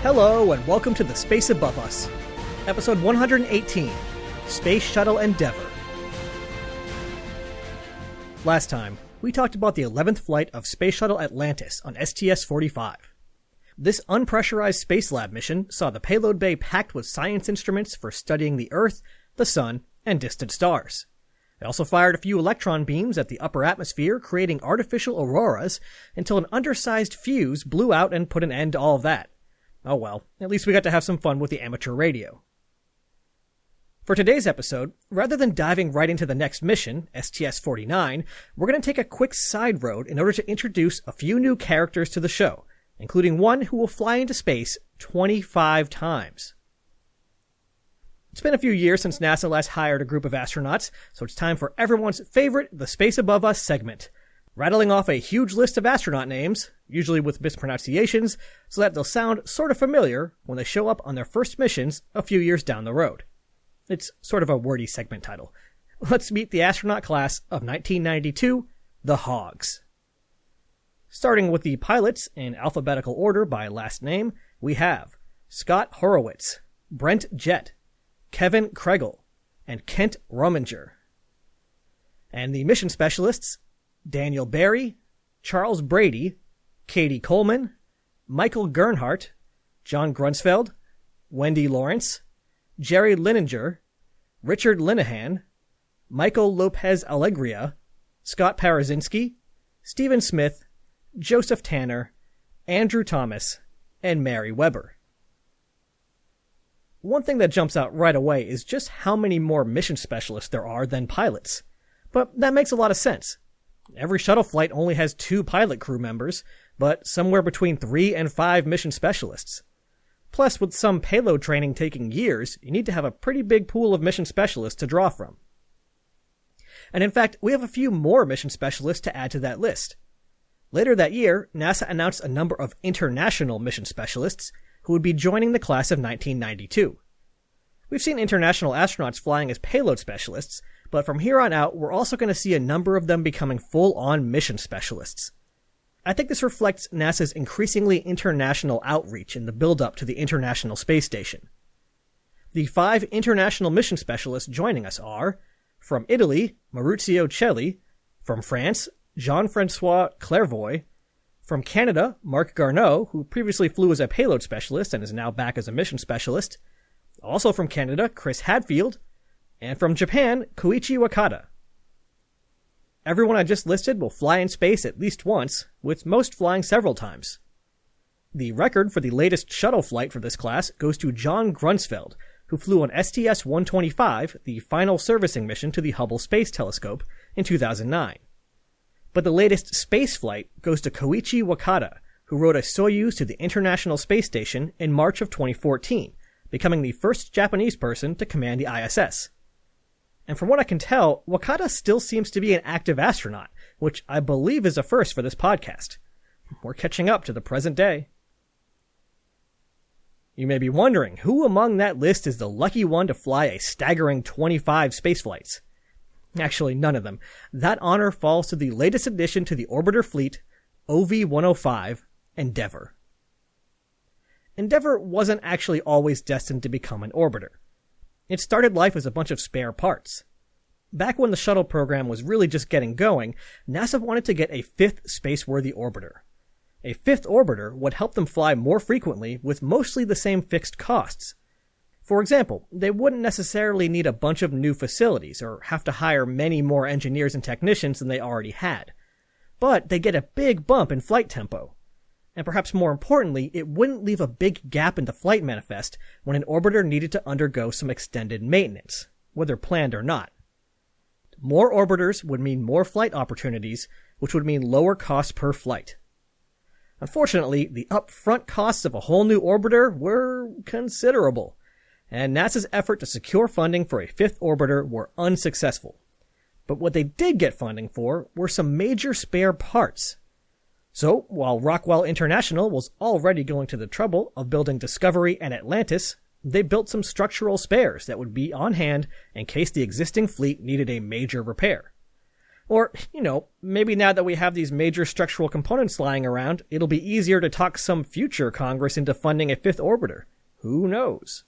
Hello and welcome to The Space Above Us, episode 118, Space Shuttle Endeavour. Last time, we talked about the 11th flight of Space Shuttle Atlantis on STS-45. This unpressurized space lab mission saw the payload bay packed with science instruments for studying the Earth, the Sun, and distant stars. It also fired a few electron beams at the upper atmosphere, creating artificial auroras, until an undersized fuse blew out and put an end to all of that. Oh well, at least we got to have some fun with the amateur radio. For today's episode, rather than diving right into the next mission, STS-49, we're going to take a quick side road in order to introduce a few new characters to the show, including one who will fly into space 25 times. It's been a few years since NASA last hired a group of astronauts, so it's time for everyone's favorite The Space Above Us segment, rattling off a huge list of astronaut names, usually with mispronunciations, so that they'll sound sort of familiar when they show up on their first missions a few years down the road. It's sort of a wordy segment title. Let's meet the astronaut class of 1992, the Hogs. Starting with the pilots in alphabetical order by last name, we have Scott Horowitz, Brent Jett, Kevin Kregel, and Kent Rominger. And the mission specialists, Daniel Barry, Charles Brady, Katie Coleman, Michael Gernhardt, John Grunsfeld, Wendy Lawrence, Jerry Lininger, Richard Linehan, Michael Lopez Alegria, Scott Parazinski, Stephen Smith, Joseph Tanner, Andrew Thomas, and Mary Weber. One thing that jumps out right away is just how many more mission specialists there are than pilots. But that makes a lot of sense. Every shuttle flight only has 2 pilot crew members, but somewhere between 3 and 5 mission specialists. Plus, with some payload training taking years, you need to have a pretty big pool of mission specialists to draw from. And in fact, we have a few more mission specialists to add to that list. Later that year, NASA announced a number of international mission specialists who would be joining the class of 1992. We've seen international astronauts flying as payload specialists, but from here on out, we're also going to see a number of them becoming full-on mission specialists. I think this reflects NASA's increasingly international outreach in the build-up to the International Space Station. The 5 international mission specialists joining us are, from Italy, Maurizio Celli, from France, Jean-Francois Clairvoy, from Canada, Marc Garneau, who previously flew as a payload specialist and is now back as a mission specialist, also from Canada, Chris Hadfield, and from Japan, Koichi Wakata. Everyone I just listed will fly in space at least once, with most flying several times. The record for the latest shuttle flight for this class goes to John Grunsfeld, who flew on STS-125, the final servicing mission to the Hubble Space Telescope, in 2009. But the latest space flight goes to Koichi Wakata, who rode a Soyuz to the International Space Station in March of 2014, becoming the first Japanese person to command the ISS. And from what I can tell, Wakata still seems to be an active astronaut, which I believe is a first for this podcast. We're catching up to the present day. You may be wondering, who among that list is the lucky one to fly a staggering 25 spaceflights? Actually, none of them. That honor falls to the latest addition to the orbiter fleet, OV-105, Endeavour. Endeavour wasn't actually always destined to become an orbiter. It started life as a bunch of spare parts. Back when the shuttle program was really just getting going, NASA wanted to get a 5th space-worthy orbiter. A 5th orbiter would help them fly more frequently with mostly the same fixed costs. For example, they wouldn't necessarily need a bunch of new facilities or have to hire many more engineers and technicians than they already had. But they'd get a big bump in flight tempo. And perhaps more importantly, it wouldn't leave a big gap in the flight manifest when an orbiter needed to undergo some extended maintenance, whether planned or not. More orbiters would mean more flight opportunities, which would mean lower costs per flight. Unfortunately, the upfront costs of a whole new orbiter were considerable, and NASA's effort to secure funding for a 5th orbiter were unsuccessful. But what they did get funding for were some major spare parts. So, while Rockwell International was already going to the trouble of building Discovery and Atlantis, they built some structural spares that would be on hand in case the existing fleet needed a major repair. Or, maybe now that we have these major structural components lying around, it'll be easier to talk some future Congress into funding a fifth orbiter. Who knows?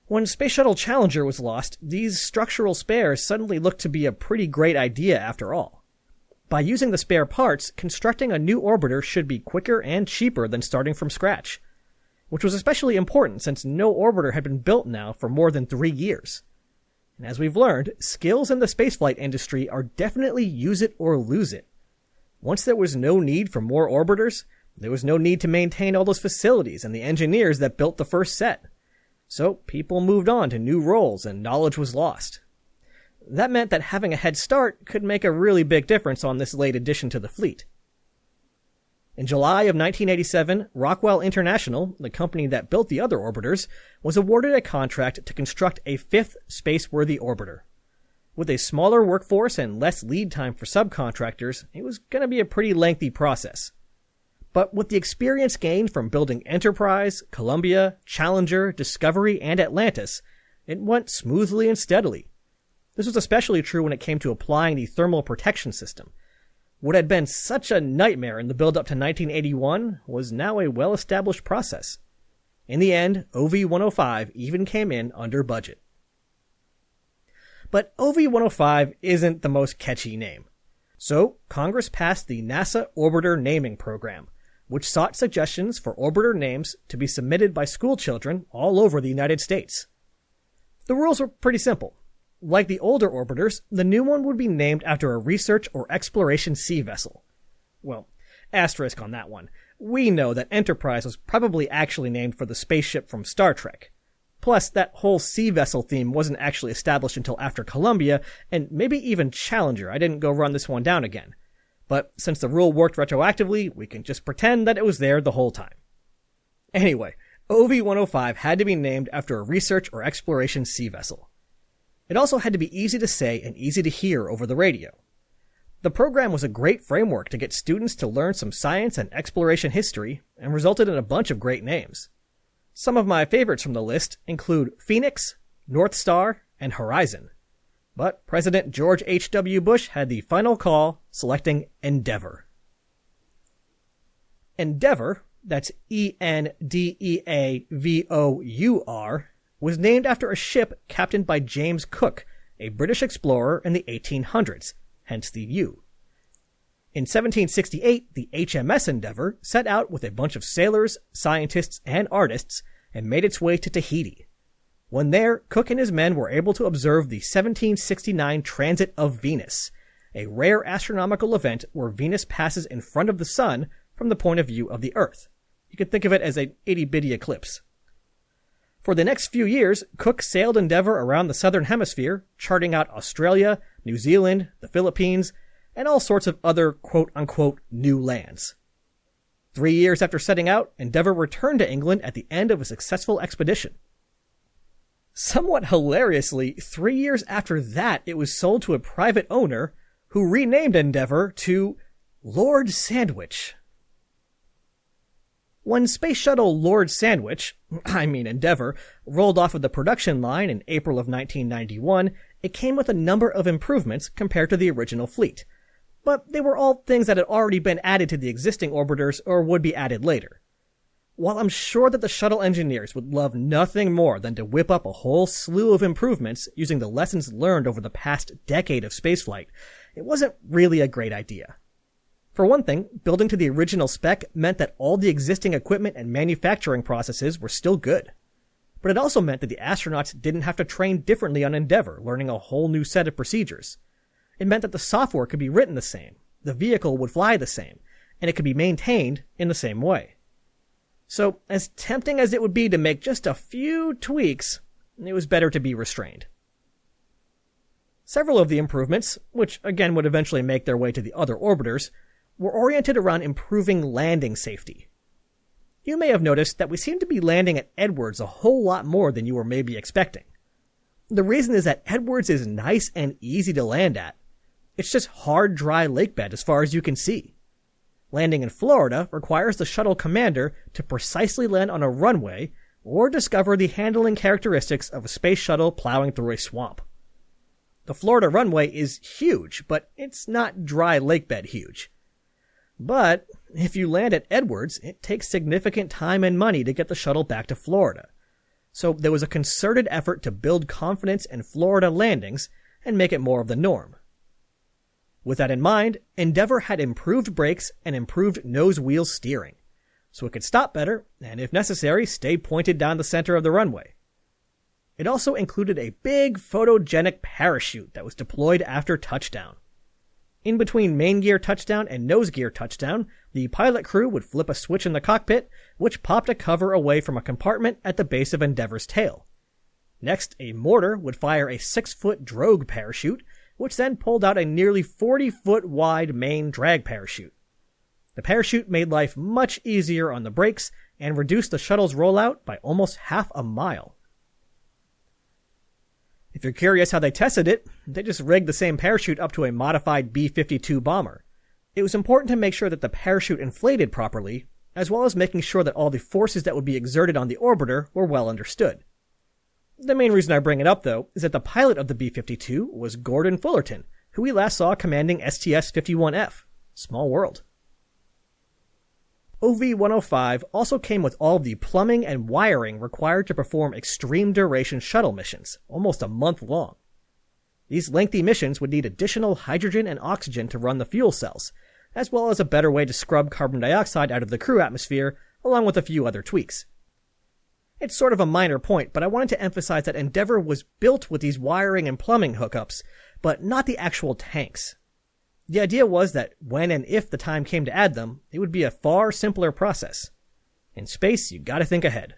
When Space Shuttle Challenger was lost, these structural spares suddenly looked to be a pretty great idea after all. By using the spare parts, constructing a new orbiter should be quicker and cheaper than starting from scratch, which was especially important since no orbiter had been built now for more than 3 years. And as we've learned, skills in the spaceflight industry are definitely use it or lose it. Once there was no need for more orbiters, there was no need to maintain all those facilities and the engineers that built the first set. So people moved on to new roles and knowledge was lost. That meant that having a head start could make a really big difference on this late addition to the fleet. In July of 1987, Rockwell International, the company that built the other orbiters, was awarded a contract to construct a fifth space-worthy orbiter. With a smaller workforce and less lead time for subcontractors, it was going to be a pretty lengthy process. But with the experience gained from building Enterprise, Columbia, Challenger, Discovery, and Atlantis, it went smoothly and steadily. This was especially true when it came to applying the thermal protection system. What had been such a nightmare in the build-up to 1981 was now a well-established process. In the end, OV-105 even came in under budget. But OV-105 isn't the most catchy name. So, Congress passed the NASA Orbiter Naming Program, which sought suggestions for orbiter names to be submitted by school children all over the United States. The rules were pretty simple. Like the older orbiters, the new one would be named after a research or exploration sea vessel. Well, asterisk on that one. We know that Enterprise was probably actually named for the spaceship from Star Trek. Plus, that whole sea vessel theme wasn't actually established until after Columbia, and maybe even Challenger. I didn't go run this one down again. But since the rule worked retroactively, we can just pretend that it was there the whole time. Anyway, OV-105 had to be named after a research or exploration sea vessel. It also had to be easy to say and easy to hear over the radio. The program was a great framework to get students to learn some science and exploration history, and resulted in a bunch of great names. Some of my favorites from the list include Phoenix, North Star, and Horizon. But President George H.W. Bush had the final call, selecting Endeavour. Endeavour, that's Endeavour, was named after a ship captained by James Cook, a British explorer in the 1800s, hence the U. In 1768, the HMS Endeavour set out with a bunch of sailors, scientists, and artists and made its way to Tahiti. When there, Cook and his men were able to observe the 1769 transit of Venus, a rare astronomical event where Venus passes in front of the Sun from the point of view of the Earth. You could think of it as an itty-bitty eclipse. For the next few years, Cook sailed Endeavour around the southern hemisphere, charting out Australia, New Zealand, the Philippines, and all sorts of other quote-unquote new lands. 3 years after setting out, Endeavour returned to England at the end of a successful expedition. Somewhat hilariously, 3 years after that, it was sold to a private owner who renamed Endeavour to Lord Sandwich. When Space Shuttle Lord Sandwich, Endeavour, rolled off of the production line in April of 1991, it came with a number of improvements compared to the original fleet. But they were all things that had already been added to the existing orbiters or would be added later. While I'm sure that the shuttle engineers would love nothing more than to whip up a whole slew of improvements using the lessons learned over the past decade of spaceflight, it wasn't really a great idea. For one thing, building to the original spec meant that all the existing equipment and manufacturing processes were still good. But it also meant that the astronauts didn't have to train differently on Endeavour, learning a whole new set of procedures. It meant that the software could be written the same, the vehicle would fly the same, and it could be maintained in the same way. So, as tempting as it would be to make just a few tweaks, it was better to be restrained. Several of the improvements, which again would eventually make their way to the other orbiters, were oriented around improving landing safety. You may have noticed that we seem to be landing at Edwards a whole lot more than you were maybe expecting. The reason is that Edwards is nice and easy to land at. It's just hard, dry lake bed as far as you can see. Landing in Florida requires the shuttle commander to precisely land on a runway or discover the handling characteristics of a space shuttle plowing through a swamp. The Florida runway is huge, but it's not dry lakebed huge. But if you land at Edwards, it takes significant time and money to get the shuttle back to Florida. So there was a concerted effort to build confidence in Florida landings and make it more of the norm. With that in mind, Endeavour had improved brakes and improved nose-wheel steering, so it could stop better and, if necessary, stay pointed down the center of the runway. It also included a big photogenic parachute that was deployed after touchdown. In between main gear touchdown and nose gear touchdown, the pilot crew would flip a switch in the cockpit, which popped a cover away from a compartment at the base of Endeavour's tail. Next, a mortar would fire a 6-foot drogue parachute, which then pulled out a nearly 40-foot wide main drag parachute. The parachute made life much easier on the brakes and reduced the shuttle's rollout by almost half a mile. If you're curious how they tested it, they just rigged the same parachute up to a modified B-52 bomber. It was important to make sure that the parachute inflated properly, as well as making sure that all the forces that would be exerted on the orbiter were well understood. The main reason I bring it up, though, is that the pilot of the B-52 was Gordon Fullerton, who we last saw commanding STS-51F. Small world. OV-105 also came with all of the plumbing and wiring required to perform extreme duration shuttle missions, almost a month long. These lengthy missions would need additional hydrogen and oxygen to run the fuel cells, as well as a better way to scrub carbon dioxide out of the crew atmosphere, along with a few other tweaks. It's sort of a minor point, but I wanted to emphasize that Endeavour was built with these wiring and plumbing hookups, but not the actual tanks. The idea was that when and if the time came to add them, it would be a far simpler process. In space, you gotta think ahead.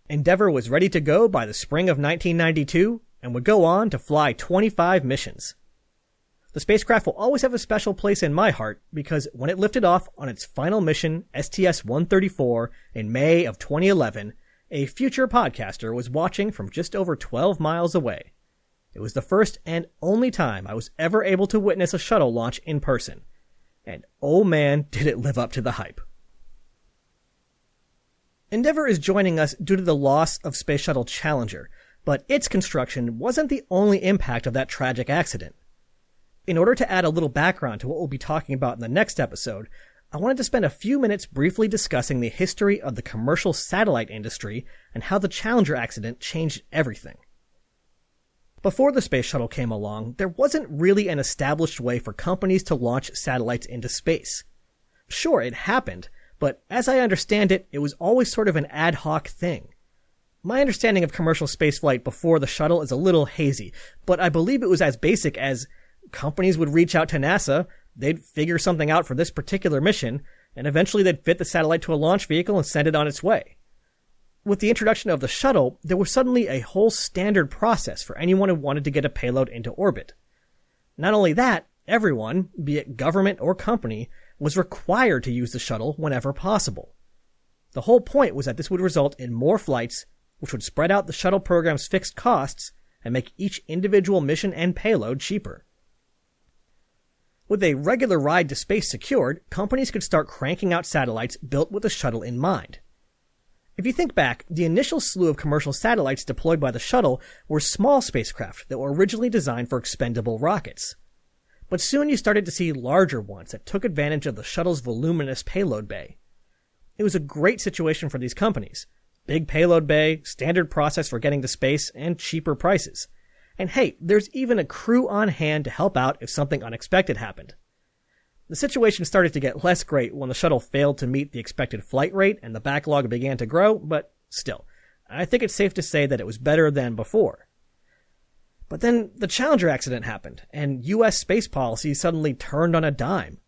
Endeavour was ready to go by the spring of 1992 and would go on to fly 25 missions. The spacecraft will always have a special place in my heart because when it lifted off on its final mission, STS-134, in May of 2011, a future podcaster was watching from just over 12 miles away. It was the first and only time I was ever able to witness a shuttle launch in person. And oh man, did it live up to the hype. Endeavour is joining us due to the loss of Space Shuttle Challenger, but its construction wasn't the only impact of that tragic accident. In order to add a little background to what we'll be talking about in the next episode, I wanted to spend a few minutes briefly discussing the history of the commercial satellite industry and how the Challenger accident changed everything. Before the Space Shuttle came along, there wasn't really an established way for companies to launch satellites into space. Sure, it happened, but as I understand it, it was always sort of an ad hoc thing. My understanding of commercial spaceflight before the shuttle is a little hazy, but I believe it was as basic as companies would reach out to NASA, they'd figure something out for this particular mission, and eventually they'd fit the satellite to a launch vehicle and send it on its way. With the introduction of the shuttle, there was suddenly a whole standard process for anyone who wanted to get a payload into orbit. Not only that, everyone, be it government or company, was required to use the shuttle whenever possible. The whole point was that this would result in more flights, which would spread out the shuttle program's fixed costs and make each individual mission and payload cheaper. With a regular ride to space secured, companies could start cranking out satellites built with the shuttle in mind. If you think back, the initial slew of commercial satellites deployed by the shuttle were small spacecraft that were originally designed for expendable rockets. But soon you started to see larger ones that took advantage of the shuttle's voluminous payload bay. It was a great situation for these companies. Big payload bay, standard process for getting to space, and cheaper prices. And hey, there's even a crew on hand to help out if something unexpected happened. The situation started to get less great when the shuttle failed to meet the expected flight rate and the backlog began to grow, but still, I think it's safe to say that it was better than before. But then the Challenger accident happened, and US space policy suddenly turned on a dime.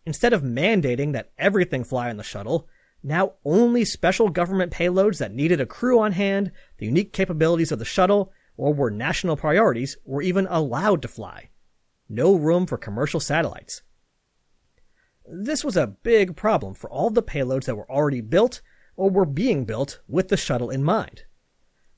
Instead of mandating that everything fly on the shuttle, now only special government payloads that needed a crew on hand, the unique capabilities of the shuttle, or were national priorities were even allowed to fly. No room for commercial satellites. This was a big problem for all the payloads that were already built or were being built with the shuttle in mind.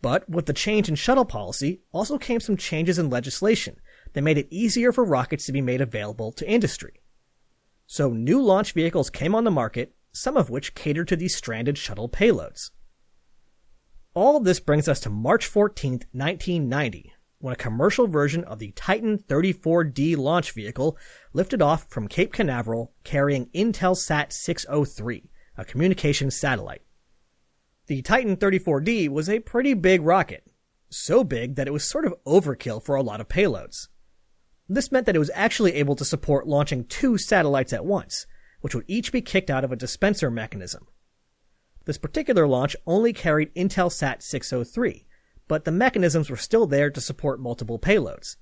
But with the change in shuttle policy also came some changes in legislation that made it easier for rockets to be made available to industry. So new launch vehicles came on the market, some of which catered to these stranded shuttle payloads. All of this brings us to March 14th, 1990, when a commercial version of the Titan 34D launch vehicle lifted off from Cape Canaveral carrying Intelsat 603, a communications satellite. The Titan 34D was a pretty big rocket, so big that it was sort of overkill for a lot of payloads. This meant that it was actually able to support launching 2 satellites at once, which would each be kicked out of a dispenser mechanism. This particular launch only carried Intelsat 603, but the mechanisms were still there to support multiple payloads.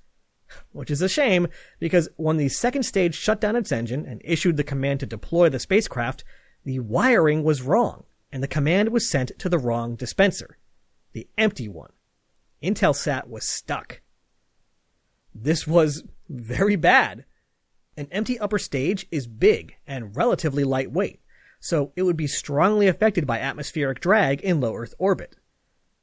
Which is a shame, because when the second stage shut down its engine and issued the command to deploy the spacecraft, the wiring was wrong, and the command was sent to the wrong dispenser, the empty one. Intelsat was stuck. This was very bad. An empty upper stage is big and relatively lightweight, so it would be strongly affected by atmospheric drag in low Earth orbit.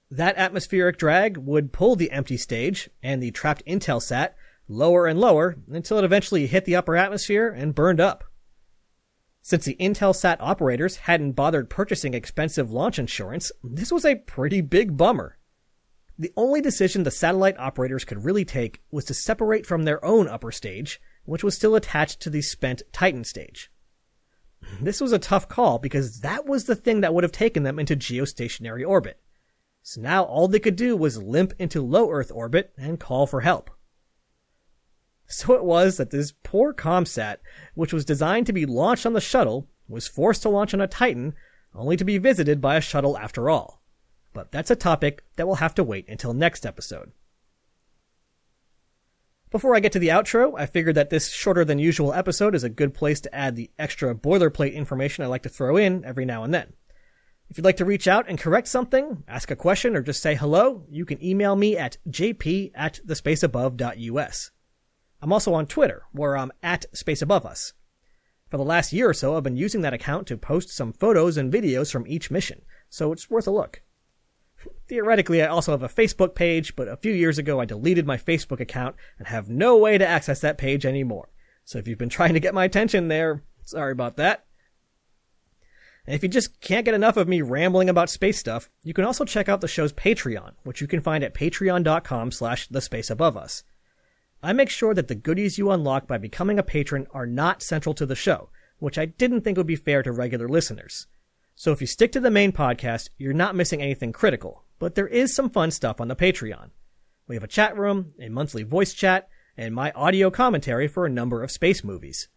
That atmospheric drag would pull the empty stage and the trapped Intelsat lower and lower until it eventually hit the upper atmosphere and burned up. Since the Intelsat operators hadn't bothered purchasing expensive launch insurance, this was a pretty big bummer. The only decision the satellite operators could really take was to separate from their own upper stage, which was still attached to the spent Titan stage. This was a tough call because that was the thing that would have taken them into geostationary orbit. So now all they could do was limp into low Earth orbit and call for help. So it was that this poor ComSat, which was designed to be launched on the shuttle, was forced to launch on a Titan, only to be visited by a shuttle after all. But that's a topic that will have to wait until next episode. Before I get to the outro, I figured that this shorter than usual episode is a good place to add the extra boilerplate information I like to throw in every now and then. If you'd like to reach out and correct something, ask a question, or just say hello, you can email me at jp@thespaceabove.us. I'm also on Twitter, where I'm at spaceaboveus. For the last year or so, I've been using that account to post some photos and videos from each mission, so it's worth a look. Theoretically, I also have a Facebook page, but a few years ago I deleted my Facebook account and have no way to access that page anymore. So if you've been trying to get my attention there, sorry about that. And if you just can't get enough of me rambling about space stuff, you can also check out the show's Patreon, which you can find at patreon.com/thespaceaboveus. I make sure that the goodies you unlock by becoming a patron are not central to the show, which I didn't think would be fair to regular listeners. So if you stick to the main podcast, you're not missing anything critical, but there is some fun stuff on the Patreon. We have a chat room, a monthly voice chat, and my audio commentary for a number of space movies.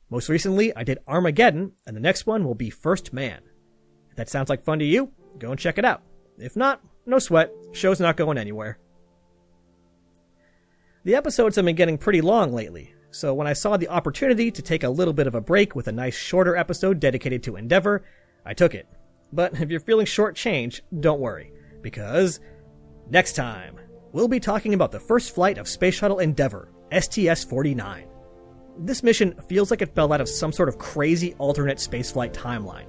Most recently, I did Armageddon, and the next one will be First Man. If that sounds like fun to you, go and check it out. If not, no sweat, show's not going anywhere. The episodes have been getting pretty long lately, so when I saw the opportunity to take a little bit of a break with a nice shorter episode dedicated to Endeavour, I took it. But if you're feeling shortchanged, don't worry, because next time, we'll be talking about the first flight of Space Shuttle Endeavour, STS-49. This mission feels like it fell out of some sort of crazy alternate spaceflight timeline.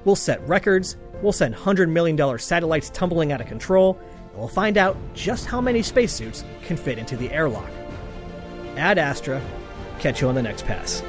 We'll set records, we'll send $100 million satellites tumbling out of control, and we'll find out just how many spacesuits can fit into the airlock. Ad Astra, catch you on the next pass.